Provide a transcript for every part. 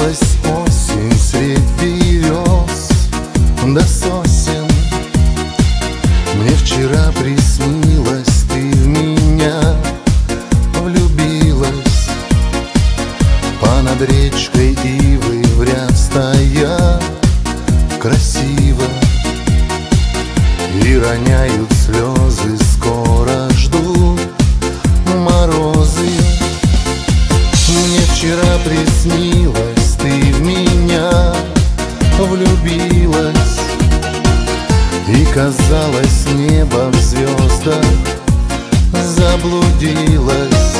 Снилась осень средь берез до сосен. Мне вчера приснилось, ты в меня влюбилась. Понад речкой ивы в ряд стоят красиво и роняют слезы, скоро ждут морозы. Мне вчера приснилось, ты в меня влюбилась, и казалось, небо в звездах заблудилось.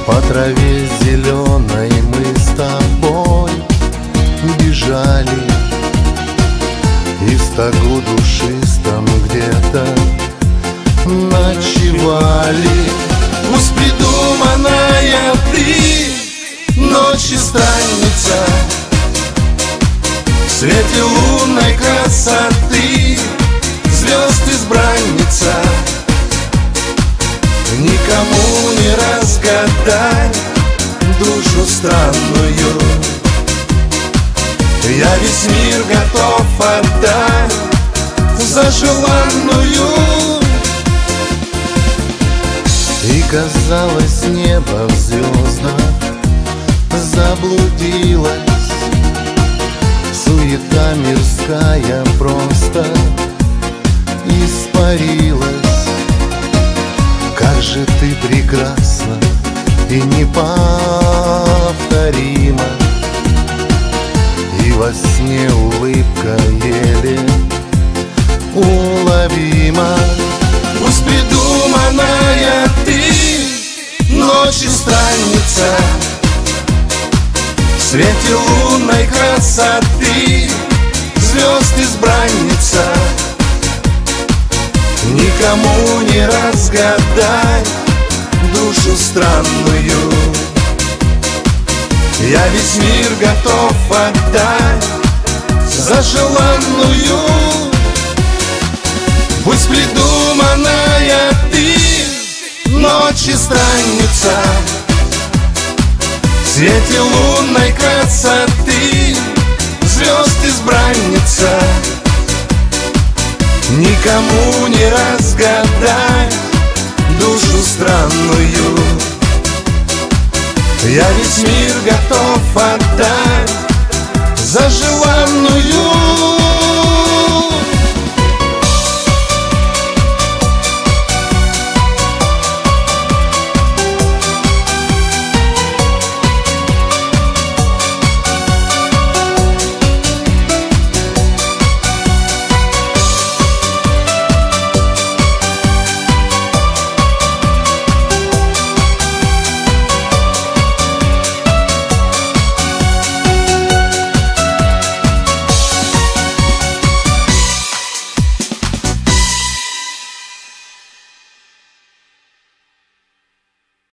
По траве зеленой мы с тобой бежали, и в стогу душистом где-то ночевали. Пусть придуманная ты ночью странница, в свете лунной красоты звезд избранница. Никому не разгадать душу странную. Я весь мир готов отдать за желанную. И казалось, небо в звездах заблудилось. Суета мирская просто испарилась. Как же ты прекрасна и неповторима, и во сне улыбка еле уловима. Пусть придуманная ты ночью странница, в свете лунной красоты звезд избранница. Никому не разгадать душу странную. Я весь мир готов отдать за желанную. Пусть придуманная ты ночью странница, в свете лунной красоты звезд избранница. Никому не разгадать душу странную. Я весь мир готов